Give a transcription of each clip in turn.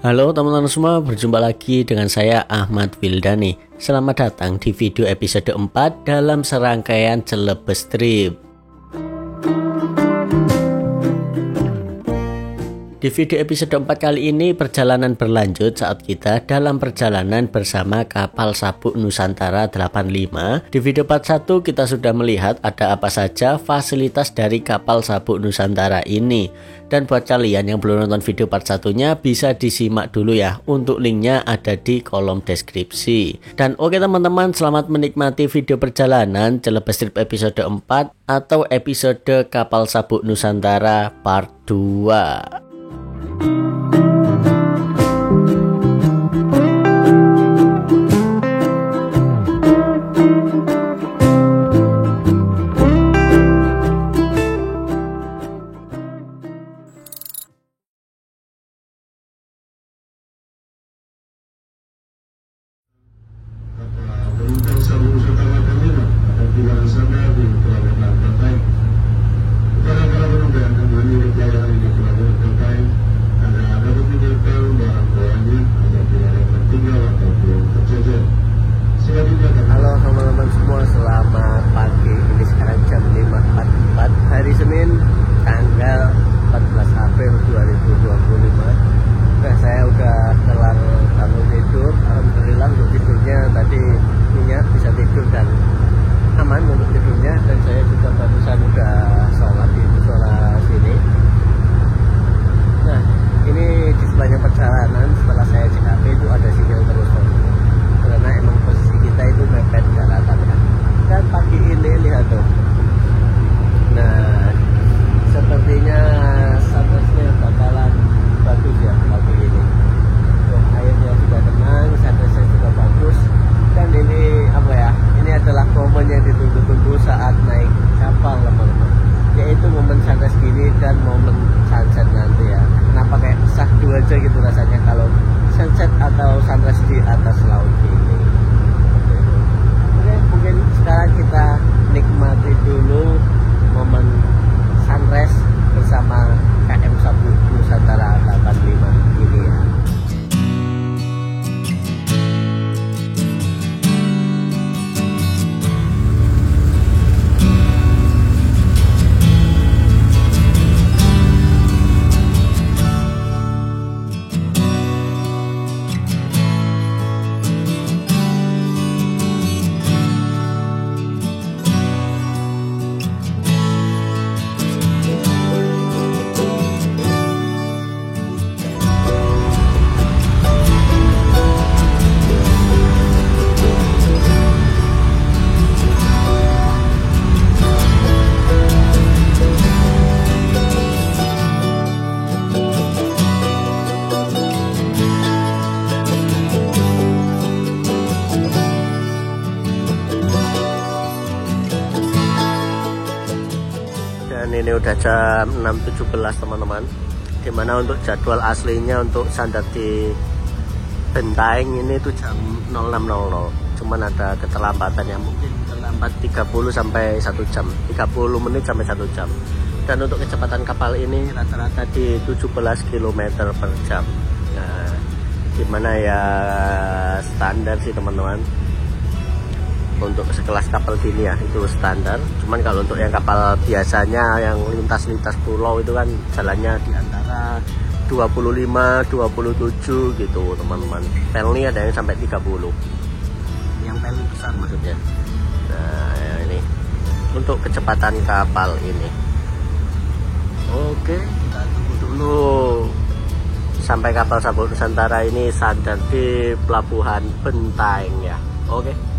Halo teman-teman semua, berjumpa lagi dengan saya Ahmad Wildani. Selamat datang di video episode 4 dalam serangkaian Celebes Trip. Di video episode 4 kali ini perjalanan berlanjut saat kita dalam perjalanan bersama kapal sabuk Nusantara 85. Di video part 1 kita sudah melihat ada apa saja fasilitas dari kapal sabuk Nusantara ini. Dan buat kalian yang belum nonton video part 1-nya bisa disimak dulu ya. Untuk linknya ada di kolom deskripsi. Dan oke teman-teman, selamat menikmati video perjalanan Celebes Trip episode 4 atau episode kapal sabuk Nusantara part 2. Halo teman-teman semua, selamat pagi. Ini sekarang jam 5.44 hari Senin tanggal 14 April 2025. Nah, saya udah kelar bangun tidur. Alhamdulillah untuk tidurnya tadi punya bisa tidur dan aman untuk tidurnya. Dan saya juga barusan udah sholat di musola sini. Nah, ini di sepanjang perjalanan setelah saya cek HP itu ada sinyal terus karena emang posisi kita itu mepet daratan ya. Dan pagi ini lihat tuh, nah sepertinya sunrise-nya bakalan bagus ya pagi ini. Tuh, airnya sudah tenang, sunrise-nya juga bagus. Dan ini apa ya, ini adalah momen yang ditunggu-tunggu saat naik kapal teman-teman, yaitu momen sunrise gini dan momen sunset nanti ya. Kenapa kayak sahdu aja gitu rasanya kalau sunset atau sunrise di atas laut ini. Oke, mungkin sekarang kita nikmati dulu momen sunrise bersama KM Sabuk Nusantara 85 ini ya. Ini udah jam 6.17 teman-teman, dimana untuk jadwal aslinya untuk sandar di Bentaeng ini tuh jam 06.00, cuman ada keterlambatan yang mungkin terlambat 30 sampai 1 jam, 30 menit sampai 1 jam. Dan untuk kecepatan kapal ini rata-rata di 17 km per jam. Nah, dimana ya standar sih teman-teman. Untuk sekelas kapal gini ya itu standar. Cuman kalau untuk yang kapal biasanya yang lintas-lintas pulau itu kan jalannya di antara 25, 27 gitu teman-teman. Pelni ada yang sampai 30. Yang pelni besar maksudnya. Nah, ini untuk kecepatan kapal ini. Oke, kita tunggu dulu sampai kapal sabuk Nusantara ini sandar di pelabuhan Bentaeng ya. Oke.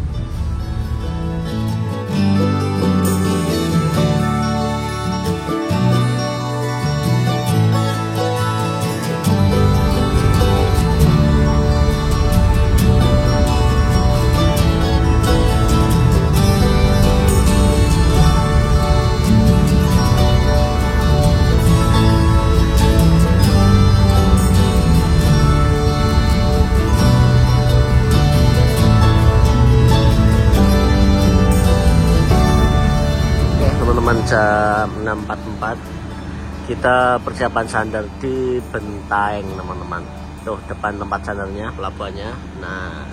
jam 6.44 kita persiapan sandar di Bentaeng teman-teman. tuh depan tempat sandarnya, pelabuhannya. Nah,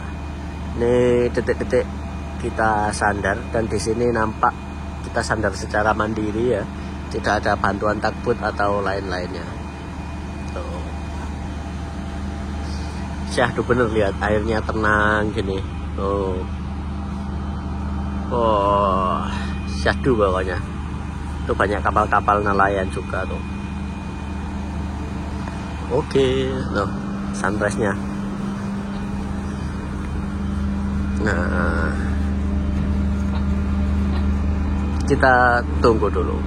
ini detik-detik kita sandar, dan di sini nampak kita sandar secara mandiri ya, tidak ada bantuan tugboat atau lain-lainnya. Tuh, syahdu bener, lihat airnya tenang gini. Tuh, oh syahdu pokoknya. Tuh banyak kapal-kapal nelayan juga tuh. Oke, tuh sunrise-nya. Nah, kita tunggu dulu.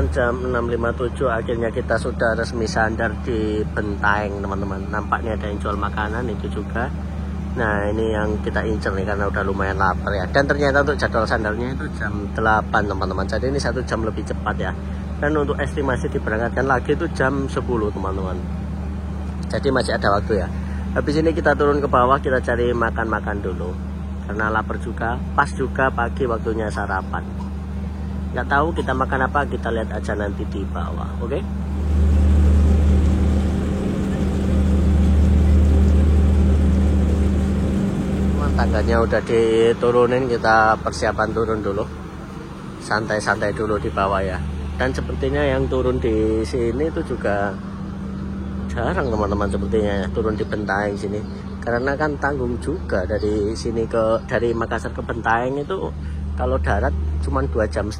Jam 6.57 akhirnya kita sudah resmi sandar di Bentaeng teman-teman. Nampaknya ada yang jual makanan itu juga. Nah, ini yang kita incer nih karena udah lumayan lapar ya. Dan ternyata untuk jadwal sandarnya itu jam 8 teman-teman. Jadi ini 1 jam lebih cepat ya. Dan untuk estimasi diberangkatkan lagi itu jam 10 teman-teman. Jadi masih ada waktu ya. Habis ini kita turun ke bawah, kita cari makan-makan dulu karena lapar juga. Pas juga pagi waktunya sarapan. Nggak tahu kita makan apa, kita lihat aja nanti di bawah. Oke? Tangganya udah diturunin, kita persiapan turun dulu. Santai-santai dulu di bawah ya. Dan sepertinya yang turun di sini itu juga jarang teman-teman, sepertinya ya, turun di Bentaeng sini. Karena kan tanggung juga dari sini dari Makassar ke Bentaeng itu kalau darat cuma 2,5 jam,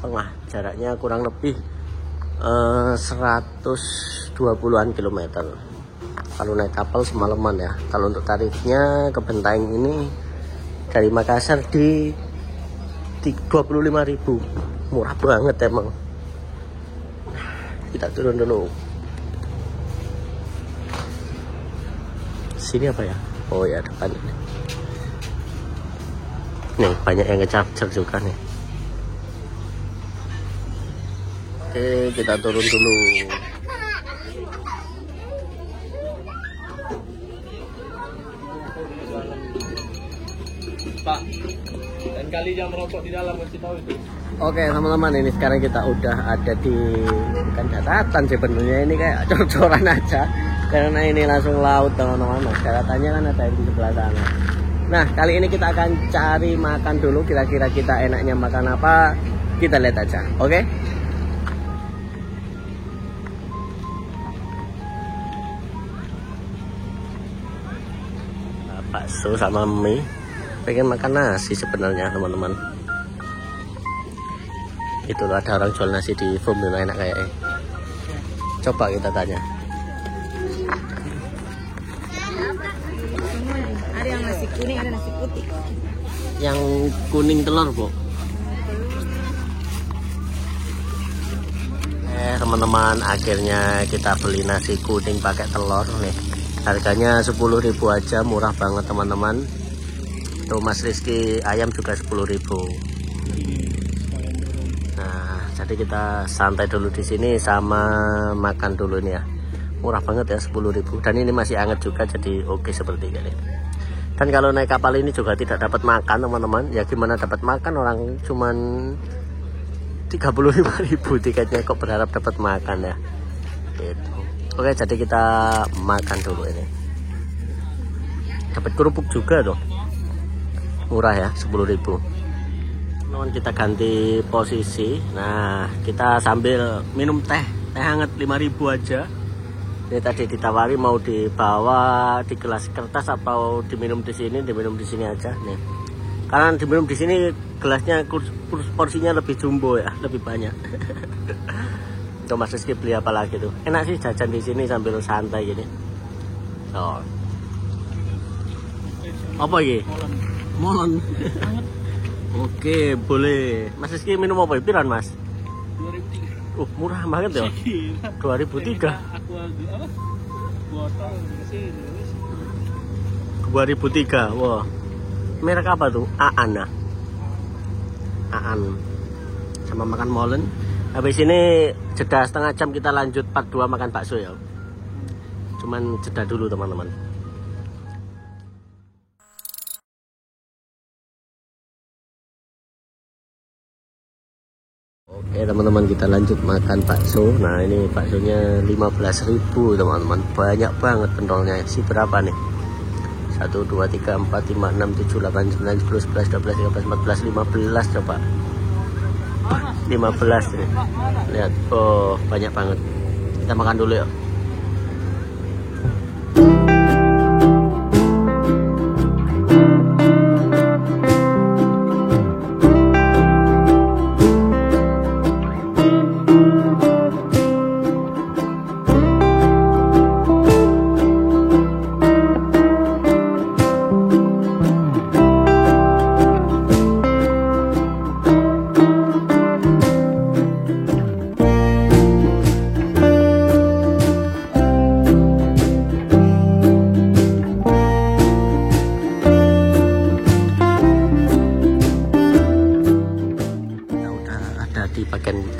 jaraknya kurang lebih 120-an kilometer. Kalau naik kapal semalaman ya. Kalau untuk tarifnya ke Bentaeng ini dari Makassar di 25.000, murah banget emang. Kita turun dulu. Sini apa ya? Oh ya, depan ini. Nih banyak yang nge-charger juga nih. Oke, kita turun dulu. Pak, dan kali jangan merokok di dalam, mesti tahu itu. Oke teman-teman, ini sekarang kita udah ada di, bukan daratan sebenarnya, ini kayak cor-coran aja karena ini langsung laut teman-teman. Daratannya kan ada yang di sebelah sana. Nah, kali ini kita akan cari makan dulu, kira-kira kita enaknya makan apa, kita lihat aja. Oke? Bakso sama mie. Pengen makan nasi sebenarnya teman-teman. Itulah ada orang jual nasi di foam, enak kayaknya. Coba kita tanya. Ada yang nasi kuning, ada nasi putih. Yang kuning telur, Bu. Teman-teman, akhirnya kita beli nasi kuning pakai telur nih. Harganya 10.000 aja, murah banget teman-teman. Tuh Mas Rizky, ayam juga 10.000. Nah, jadi kita santai dulu di sini sama makan dulu nih ya. Murah banget ya, 10.000. Dan ini masih hangat juga, jadi oke seperti ini. Dan kalau naik kapal ini juga tidak dapat makan teman-teman. Ya gimana dapat makan, orang cuman 35.000 tiketnya, kok berharap dapat makan ya. Gitu. Oke, jadi kita makan dulu ini. Dapat kerupuk juga dong. Murah ya, 10.000. Teman, kita ganti posisi. Nah, kita sambil minum teh hangat 5.000 aja. Ini tadi ditawari mau dibawa di gelas kertas atau diminum di sini aja nih. Karena diminum di sini gelasnya porsinya lebih jumbo ya, lebih banyak. Tuh Mas Rizky beli apa lagi tuh? Enak sih jajan di sini sambil santai gini. Oh. Apa ini? Molon. Oke, boleh. Mas Rizky minum apa? Piran, Mas? 2.300. Murah banget ya. 2003. Aku apa? Botol sih. 2003. Wah. Merek apa tuh? Aan ya. Aan. Sama makan molen. Habis ini jeda setengah jam kita lanjut part 2 makan bakso ya. Cuman jeda dulu teman-teman. Oke teman-teman, kita lanjut makan bakso. Nah ini baksonya 15.000 teman-teman. Banyak banget pentolnya. Si berapa nih? 1, 2, 3, 4, 5, 6, 7, 8, 9, 10, 11, 12, 13, 14, 15 coba. 15 nih. Lihat, oh banyak banget. Kita makan dulu ya.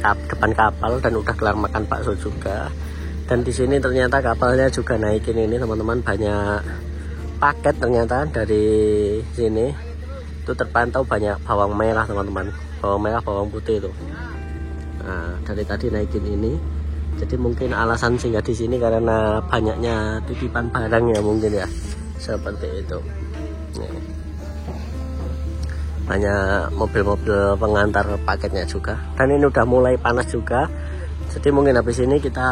Depan kapal dan udah kelar makan bakso juga. Dan di sini ternyata kapalnya juga naikin ini teman-teman, banyak paket ternyata dari sini. Itu terpantau banyak bawang merah teman-teman, bawang merah, bawang putih itu. Nah dari tadi naikin ini, jadi mungkin alasan singgah di sini karena banyaknya titipan barang ya mungkin ya, seperti itu. Nih. Banyak mobil-mobil pengantar paketnya juga. Dan ini udah mulai panas juga, jadi mungkin habis ini kita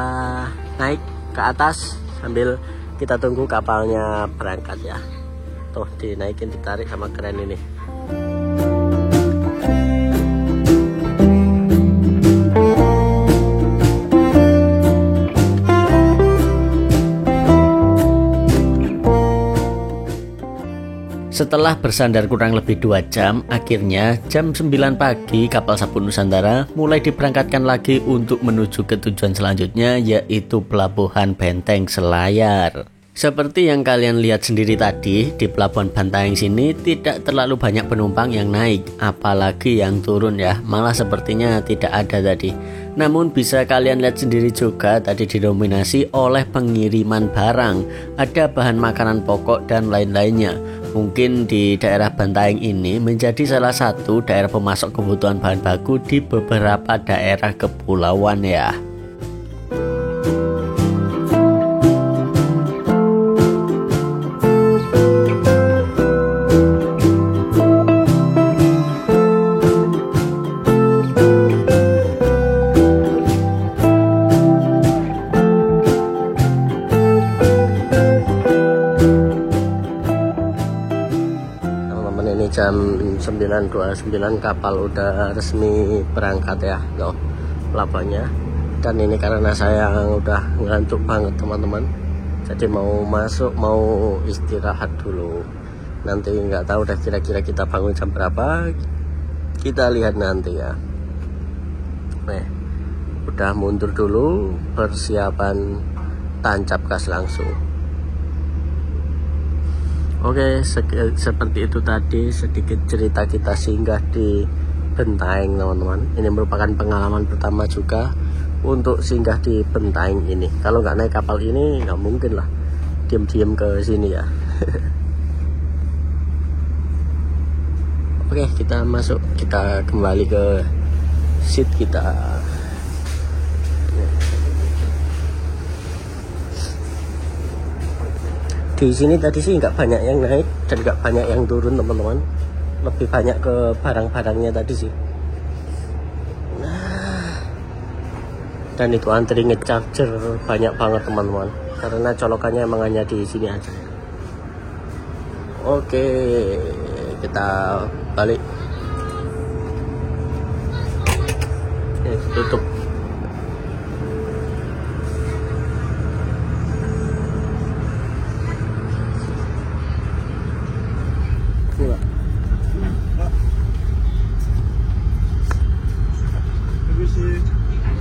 naik ke atas sambil kita tunggu kapalnya berangkat ya. Tuh dinaikin, ditarik sama keren ini. Setelah bersandar kurang lebih 2 jam, akhirnya jam 9 pagi kapal Sapu Nusantara mulai diberangkatkan lagi untuk menuju ke tujuan selanjutnya, yaitu Pelabuhan Benteng Selayar. Seperti yang kalian lihat sendiri tadi, di Pelabuhan Bantayang sini tidak terlalu banyak penumpang yang naik, apalagi yang turun ya, malah sepertinya tidak ada tadi. Namun bisa kalian lihat sendiri juga tadi didominasi oleh pengiriman barang, ada bahan makanan pokok dan lain-lainnya. Mungkin di daerah Bantayang ini menjadi salah satu daerah pemasok kebutuhan bahan baku di beberapa daerah kepulauan ya. Jam 9.29 kapal udah resmi berangkat ya loh pelabuhannya. Dan ini karena saya udah ngantuk banget teman-teman, jadi mau masuk, mau istirahat dulu. Nanti nggak tahu udah kira-kira kita bangun jam berapa, kita lihat nanti ya. Udah mundur dulu, persiapan tancap gas langsung. Oke, seperti itu tadi sedikit cerita kita singgah di Bentayang teman-teman. Ini merupakan pengalaman pertama juga untuk singgah di Bentayang ini. Kalau nggak naik kapal ini nggak mungkin lah diam-diam ke sini ya. Oke, kita masuk, kita kembali ke seat kita. Di sini tadi sih nggak banyak yang naik dan nggak banyak yang turun teman-teman, lebih banyak ke barang-barangnya tadi sih. Dan itu antri nge-charger banyak banget teman-teman, karena colokannya emang hanya di sini aja. Oke, kita balik. Tutup.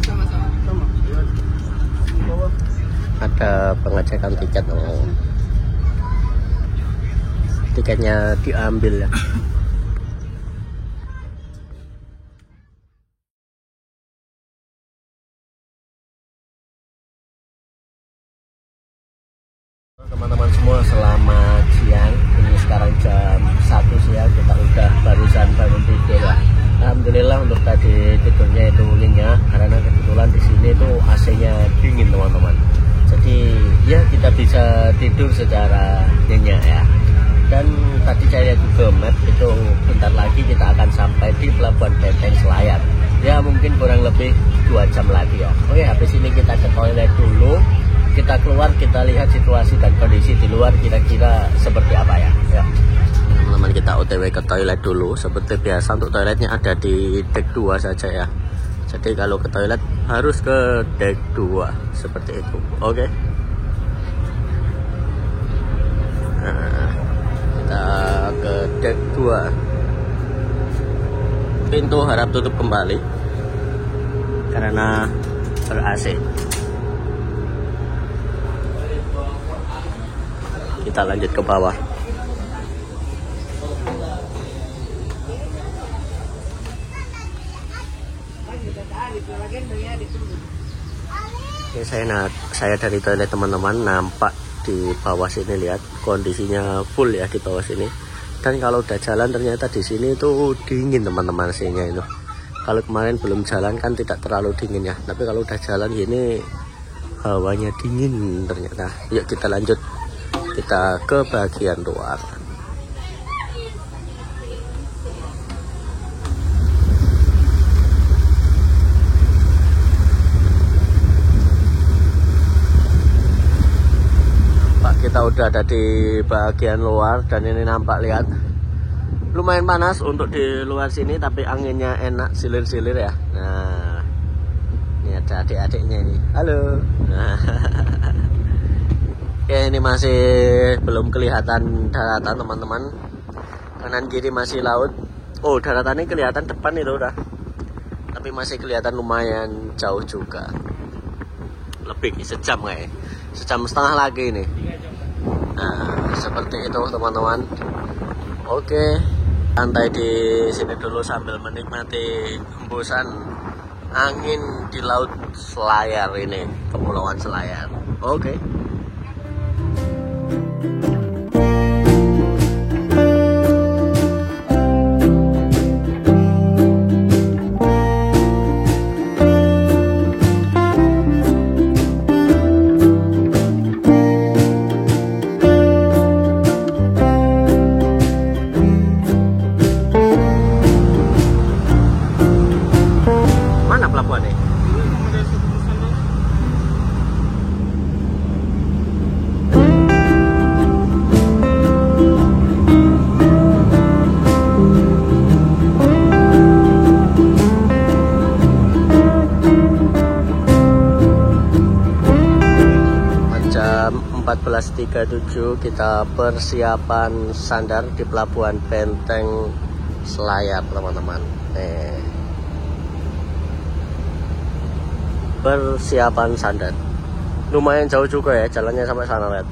Sama-sama. ada pengecekan tiket. Tiketnya diambil ya. Teman-teman semua, selamat siang. Ini sekarang jam 1 siang, kita udah barusan bangun tidur ya. Alhamdulillah untuk tadi tidurnya itu nyenyak, karena kebetulan di sini tuh AC-nya dingin teman-teman. Jadi ya kita bisa tidur secara nyenyak ya. Dan tadi saya Google Map itu bentar lagi kita akan sampai di Pelabuhan Benteng Selayar. Ya mungkin kurang lebih 2 jam lagi ya. Oke, habis ini kita ke toilet dulu. Kita keluar, kita lihat situasi dan kondisi di luar kira-kira seperti apa ya. Teman-teman, kita OTW ke toilet dulu. Seperti biasa untuk toiletnya ada di deck 2 saja ya. Jadi kalau ke toilet harus ke deck 2 seperti itu. Oke. Nah, kita ke deck 2. Pintu harap tutup kembali karena ber-AC. Kita lanjut ke bawah. Oke, saya dari toilet teman-teman, nampak di bawah sini, lihat kondisinya full ya di bawah sini. Dan kalau udah jalan ternyata di sini itu dingin teman-teman AC-nya itu. Kalau kemarin belum jalan kan tidak terlalu dingin ya, tapi kalau udah jalan gini hawanya dingin ternyata. Yuk kita lanjut. Kita ke bagian luar. Pak, kita udah ada di bagian luar dan ini nampak, lihat lumayan panas untuk di luar sini, tapi anginnya enak, silir-silir ya. Nah, ini ada adik-adiknya ini. Halo. Nah. Oke, ini masih belum kelihatan daratan teman-teman. Kanan kiri masih laut. Oh, daratannya kelihatan depan itu udah. Tapi masih kelihatan lumayan jauh juga. Lebih sejam kayak. Sejam setengah lagi ini. Nah, seperti itu teman-teman. Oke, santai di sini dulu sambil menikmati hembusan angin di laut Selayar ini, Kepulauan Selayar. Oke. Mana pelabuhannya? 14.37 kita persiapan sandar di Pelabuhan Benteng Selayar teman-teman. Persiapan sandar lumayan jauh juga ya jalannya sampai sana, lihat.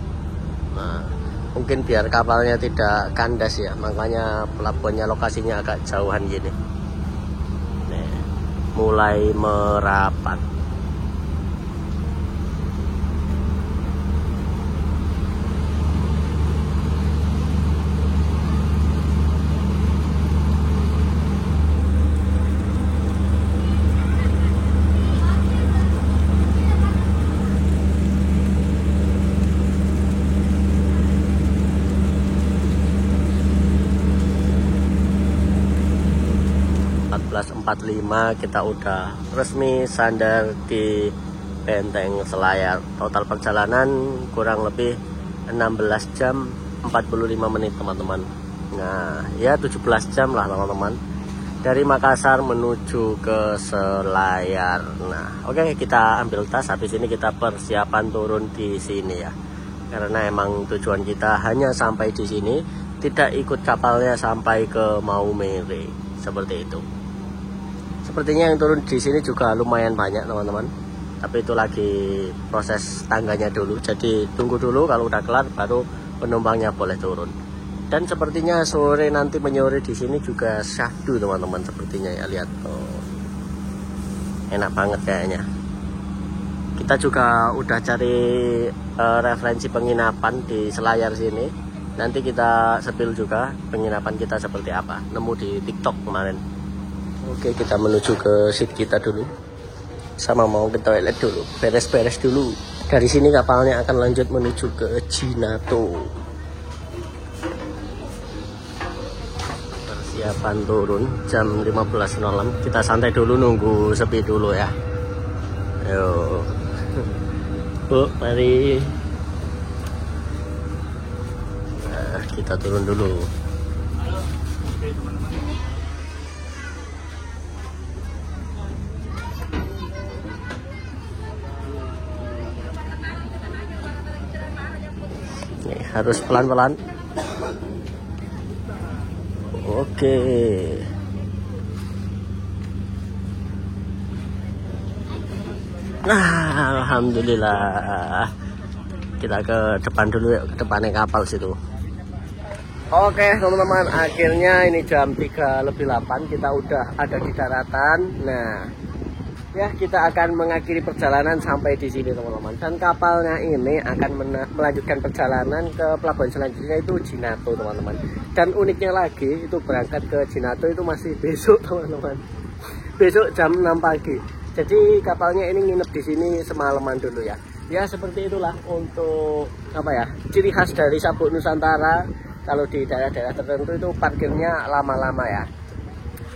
Nah, mungkin biar kapalnya tidak kandas ya, makanya pelabuhannya lokasinya agak jauhan gini. Mulai merapat. kita udah resmi sandar di Benteng Selayar. Total perjalanan kurang lebih 16 jam 45 menit teman-teman. Nah ya 17 jam lah teman-teman, dari Makassar menuju ke Selayar. Nah oke, kita ambil tas, habis ini kita persiapan turun di sini ya, karena emang tujuan kita hanya sampai di sini, tidak ikut kapalnya sampai ke Maumere, seperti itu. Sepertinya yang turun di sini juga lumayan banyak teman-teman, tapi itu lagi proses tangganya dulu, jadi tunggu dulu, kalau udah kelar baru penumpangnya boleh turun. Dan sepertinya sore nanti menyore di sini juga syahdu teman-teman, sepertinya ya, lihat. Oh, enak banget kayaknya. Kita juga udah cari referensi penginapan di Selayar sini. Nanti kita sepil juga penginapan kita seperti apa. Nemu di TikTok kemarin. Oke, kita menuju ke seat kita dulu. Sama mau ke toilet dulu, beres-beres dulu. Dari sini kapalnya akan lanjut menuju ke Jinato. Persiapan turun jam 15.06. Kita santai dulu, nunggu sepi dulu ya. Ayo. Bu, mari. Nah, kita turun dulu. Nih, harus pelan-pelan. Oke. Nah, alhamdulillah. Kita ke depan dulu ya, ke depannya kapal situ. Oke teman-teman, akhirnya ini jam 3:08 kita udah ada di daratan. Nah, ya kita akan mengakhiri perjalanan sampai di sini teman-teman. Dan kapalnya ini akan melanjutkan perjalanan ke pelabuhan selanjutnya, itu Jinato teman-teman. Dan uniknya lagi, itu berangkat ke Jinato itu masih besok teman-teman. Besok jam 6 pagi. Jadi kapalnya ini nginep di sini semalaman dulu ya. Ya seperti itulah untuk apa ya, ciri khas dari Sabuk Nusantara. Kalau di daerah-daerah tertentu itu parkirnya lama-lama ya.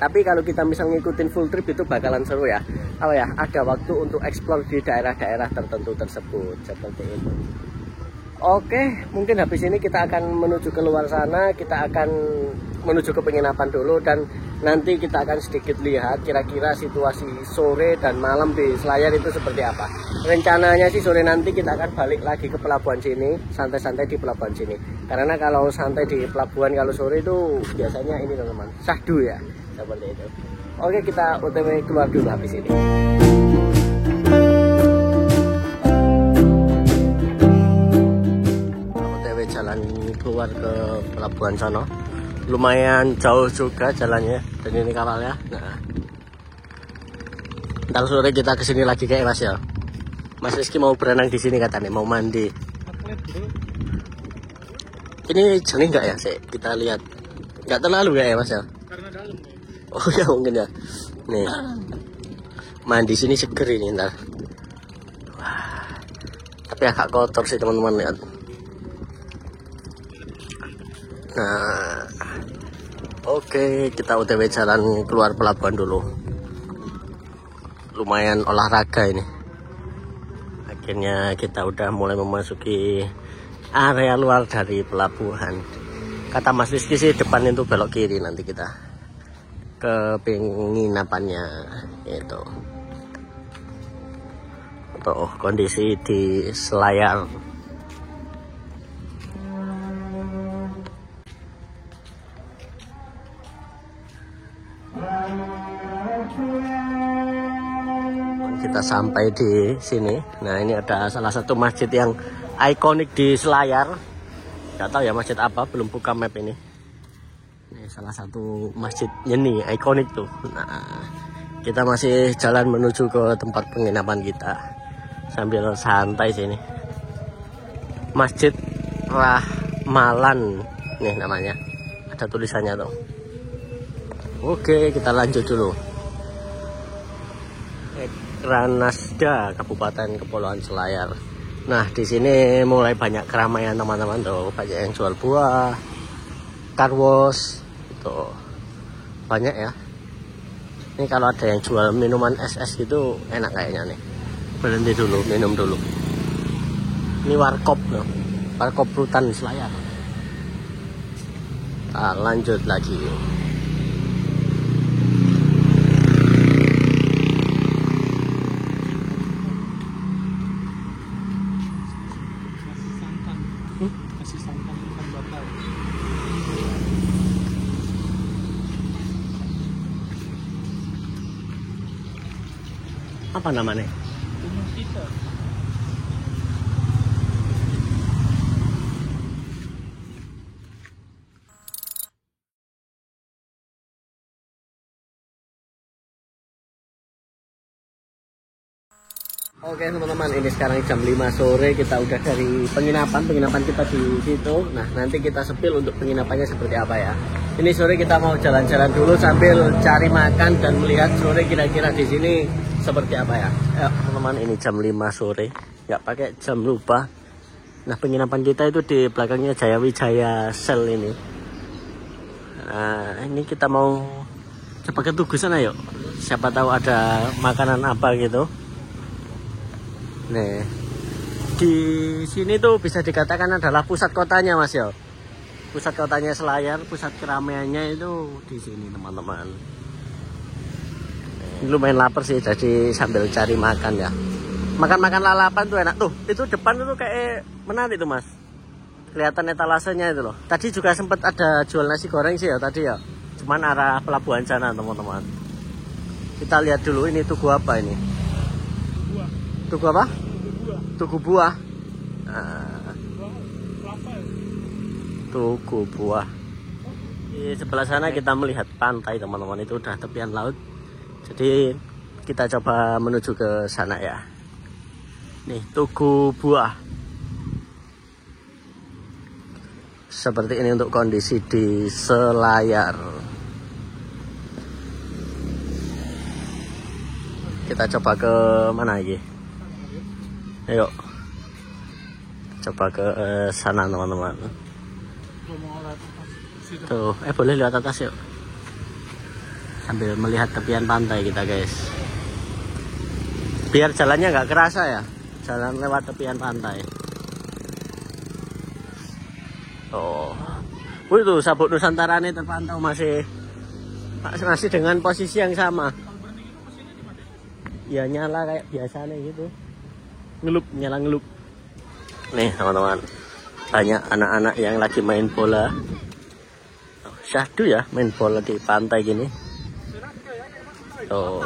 Tapi kalau kita misal ngikutin full trip itu bakalan seru ya. Apa ya, ada waktu untuk explore di daerah-daerah tertentu tersebut seperti itu. Oke, mungkin habis ini kita akan menuju ke luar sana. Kita akan menuju ke penginapan dulu, dan nanti kita akan sedikit lihat kira-kira situasi sore dan malam di Selayar itu seperti apa. Rencananya sih sore nanti kita akan balik lagi ke pelabuhan sini, santai-santai di pelabuhan sini. Karena kalau santai di pelabuhan kalau sore itu biasanya ini teman-teman, syahdu ya, seperti itu. Oke, kita OTW keluar dulu habis ini. OTW jalan keluar ke pelabuhan sana. Lumayan jauh juga jalannya, dan ini kapalnya. Nah, ntar sore kita kesini lagi kayak Mas ya. Mas Rizky mau berenang di sini katanya, mau mandi. Ini jernih nggak ya? Kita lihat. Nggak terlalu ya Mas ya? Karena dalam. Oh ya mungkin ya. Nih, mandi sini seger ini ntar. Wah, tapi agak kotor sih teman-teman, lihat. Nah, oke, kita OTW jalan keluar pelabuhan dulu. Lumayan olahraga ini. Akhirnya kita udah mulai memasuki area luar dari pelabuhan. Kata Mas Rizky sih depan itu belok kiri, nanti kita ke penginapannya itu. Tuh kondisi di Selayar. Kita sampai di sini. Nah, ini ada salah satu masjid yang ikonik di Selayar. Gak tahu ya masjid apa, belum buka map ini. Ini salah satu masjid nih ikonik tuh. Nah, kita masih jalan menuju ke tempat penginapan kita sambil santai sini. Masjid Rahmalan nih namanya. Ada tulisannya tuh. Oke, kita lanjut dulu. Ranasda, Kabupaten Kepulauan Selayar. Nah, di sini mulai banyak keramaian teman-teman tuh, banyak yang jual buah, car wash, tuh banyak ya. Ini kalau ada yang jual minuman es gitu enak kayaknya nih. Berhenti dulu, minum dulu. Ini warkop loh, warkop Rutan Selayar. Nah, lanjut lagi. Apa namanya? kita. Oke teman-teman, ini sekarang jam 5 sore, kita udah dari penginapan kita di situ. Nah, nanti kita sepil untuk penginapannya seperti apa ya. Ini sore kita mau jalan-jalan dulu sambil cari makan dan melihat sore kira-kira di sini seperti apa ya. Ya teman-teman, ini jam 5 sore, nggak pakai jam lupa. Nah, penginapan kita itu di belakangnya Jaya Wijaya Sel ini. Nah, ini kita mau coba ke Tugu sana yuk. Siapa tahu ada makanan apa gitu. Nih, di sini tuh bisa dikatakan adalah pusat kotanya Mas yo. Pusat kotanya Selayar, pusat keramaiannya itu di sini teman-teman. Lumayan lapar sih, jadi sambil cari makan ya. Makan-makan lalapan tuh enak tuh. Itu depan tuh kayak menarik tuh Mas. Kelihatan etalasenya itu loh. Tadi juga sempat ada jual nasi goreng sih ya tadi ya. Cuman arah pelabuhan sana teman-teman. Kita lihat dulu ini tugu apa ini. Tugu apa? Tugu buah. Nah, Tugu buah. Di sebelah sana kita melihat pantai teman-teman, itu udah tepian laut. Jadi kita coba menuju ke sana ya. Nih Tugu buah. Seperti ini untuk kondisi di Selayar. Kita coba ke mana lagi? Ayo coba ke sana teman-teman. Tuh, boleh lihat atas yuk. Sambil melihat tepian pantai kita guys. Biar jalannya nggak kerasa ya. Jalan lewat tepian pantai. Oh, itu Sabuk Nusantara ini terpantau masih dengan posisi yang sama. Ya nyala kayak biasanya gitu. Nyala ngelup. Nih teman-teman, banyak anak-anak yang lagi main bola. Syahdu ya main bola di pantai gini. Tuh,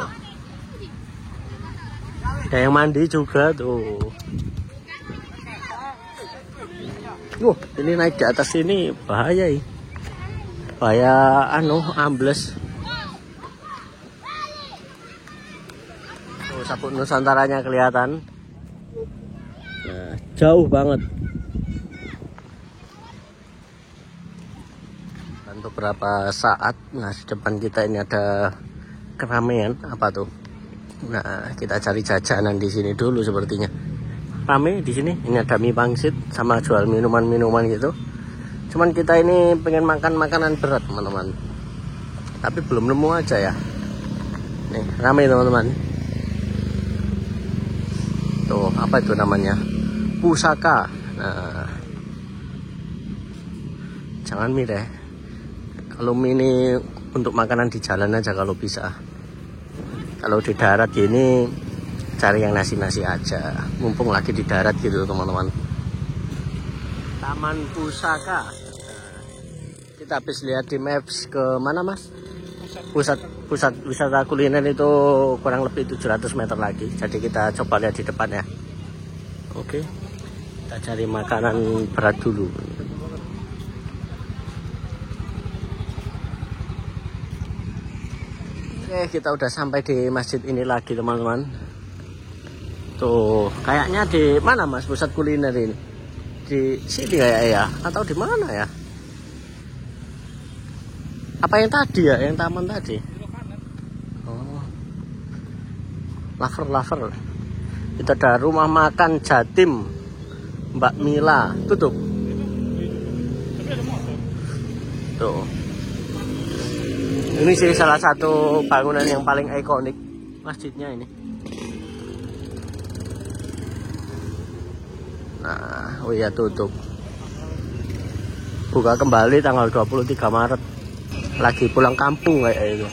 ada yang mandi juga tuh. Ini naik di atas ini bahaya ya. Bahaya ambles. Tuh, Sabuk Nusantaranya kelihatan. Nah, jauh banget. Dan beberapa saat, nah di depan kita ini ada keramaian apa tuh? Nah, kita cari jajanan di sini dulu sepertinya. Rame di sini. Ini ada mie pangsit sama jual minuman-minuman gitu. Cuman kita ini pengen makan makanan berat, teman-teman. Tapi belum nemu aja ya. Nih, rame teman-teman. Tuh, apa itu namanya? Pusaka. Nah, jangan mie deh. Kalau mie ini untuk makanan di jalan aja kalau bisa. Kalau di darat gini cari yang nasi-nasi aja. Mumpung lagi di darat gitu teman-teman. Taman Pusaka. Nah, kita habis lihat di maps ke mana Mas? Pusat wisata kuliner itu kurang lebih 700 meter lagi. Jadi kita coba lihat di depan ya. Oke. Kita cari makanan berat dulu. Oke, kita udah sampai di masjid ini lagi teman-teman. Tuh, kayaknya di mana Mas pusat kuliner ini? Di sini kayak ya? Atau di mana ya? Apa yang tadi ya? Yang taman tadi? Oh, Lover. Itu ada rumah makan Jatim. Mbak Mila tutup. Tuh. Ini sih salah satu bangunan yang paling ikonik masjidnya ini. Nah, oh iya tutup. Buka kembali tanggal 23 Maret. Lagi pulang kampung kayak itu.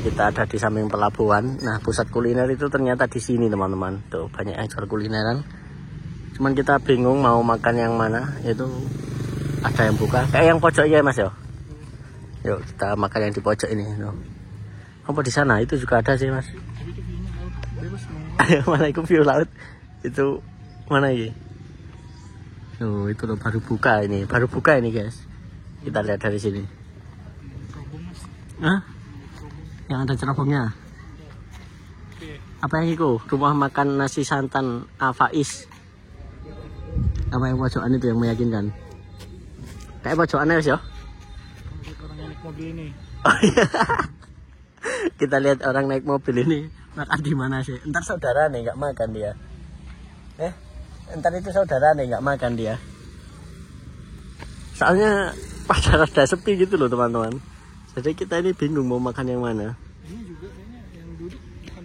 Kita ada di samping pelabuhan. Nah, pusat kuliner itu ternyata di sini teman-teman. Tuh banyak yang jual kulineran. Cuman kita bingung mau makan yang mana. Itu ada yang buka. Kayak yang pojok ya Mas yo. Yuk kita makan yang di pojok ini. Tuh. Apa di sana? Itu juga ada sih mas. Mana itu view laut? Itu mana ini? Oh itu loh baru buka ini guys. Kita lihat dari sini. Hah? Yang ada cerobongnya? Apa yang itu? Rumah makan nasi santan Faiz. Apa yang pojokan itu yang meyakinkan? Kayak pojokannya guys ya? Orang yang naik mobil ini. Oh, iya. Kita lihat orang naik mobil ini makan di mana sih? Ntar saudara nih nggak makan dia. Ntar itu saudara nih nggak makan dia. Soalnya pada rada sepi gitu loh teman-teman. Jadi kita ini bingung mau makan yang mana. Ini juga kayaknya yang duduk makan.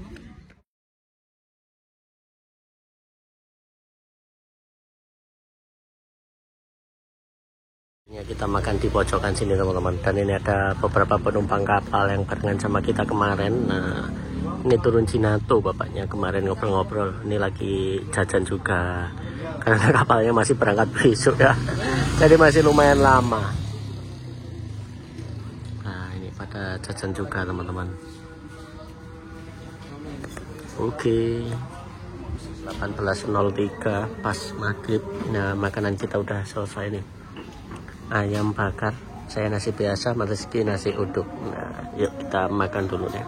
Ya, kita makan di pojokan sini teman-teman. Dan ini ada beberapa penumpang kapal yang barengan sama kita kemarin. Nah, ini turun Cinato bapaknya kemarin ngobrol-ngobrol. Ini lagi jajan juga. Karena kapalnya masih berangkat besok ya. Jadi masih lumayan lama. Nah, ini pada jajan juga teman-teman. Oke. 18.03 pas maghrib. Nah, makanan kita udah selesai nih. Ayam bakar, saya nasi biasa, Mas Rizky nasi uduk. Nah, yuk kita makan dulu deh.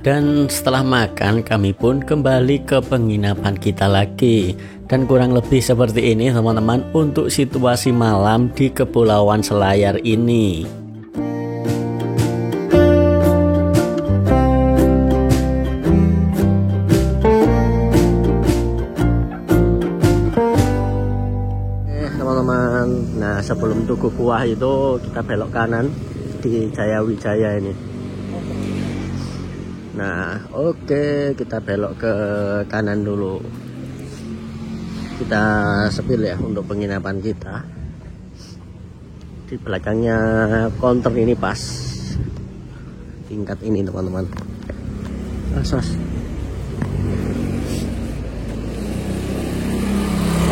Dan setelah makan, kami pun kembali ke penginapan kita lagi. Dan kurang lebih seperti ini teman-teman untuk situasi malam di Kepulauan Selayar ini. Nah sebelum Tugu Kuah itu kita belok kanan di Jaya Wijaya ini. Nah oke, kita belok ke kanan dulu. Kita sepil ya untuk penginapan kita. Di belakangnya counter ini pas tingkat ini teman-teman. Asos.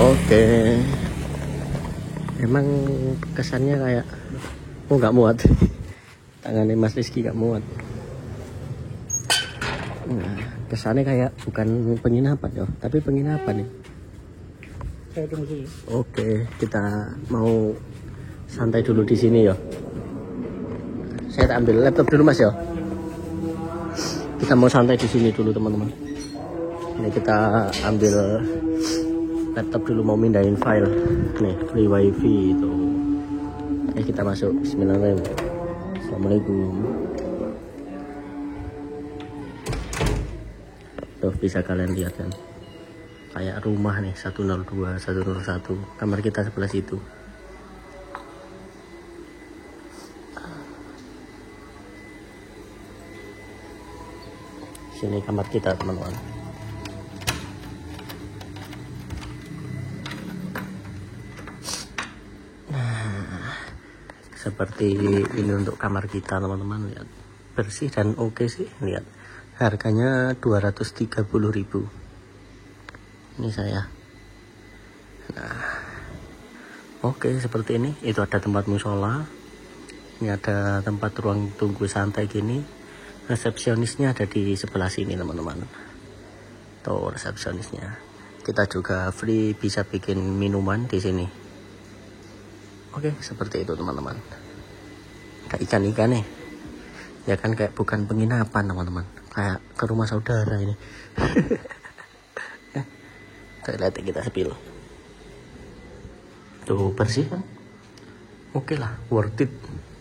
Oke. Emang kesannya kayak nggak muat. Tangannya Mas Rizky nggak muat. Nah, kesannya kayak bukan penginapan yo, tapi penginapan nih. Saya tunggu sini. Oke, kita mau santai dulu di sini yo. Saya ambil laptop dulu Mas yo. Kita mau santai di sini dulu teman-teman. Ini kita ambil laptop dulu, mau mindahin file nih, free wifi itu. Kita masuk. Bismillahirrahmanirrahim. Assalamualaikum. Tuh bisa kalian lihat kan, kayak rumah nih, 102, 101. Kamar kita sebelah situ. Sini kamar kita teman-teman. Seperti ini untuk kamar kita teman-teman, lihat bersih dan oke sih. Lihat harganya 230.000. Ini saya. Nah oke, seperti ini. Itu ada tempat musola, ini ada tempat ruang tunggu santai gini. Resepsionisnya ada di sebelah sini teman-teman. Tuh resepsionisnya. Kita juga free bisa bikin minuman di sini. Oke, seperti itu teman-teman. Ada ikan-ikan nih. Ya kan, kayak bukan penginapan teman-teman. Kayak ke rumah saudara ini. Lihat kita sepil. Tuh bersih kan? Oke lah, worth it.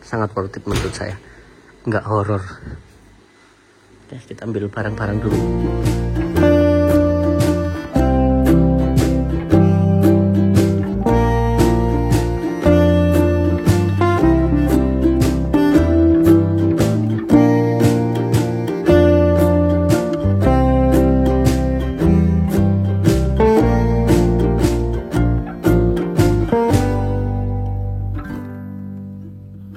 Sangat worth it menurut saya. Nggak horor. Oke, kita ambil barang-barang dulu.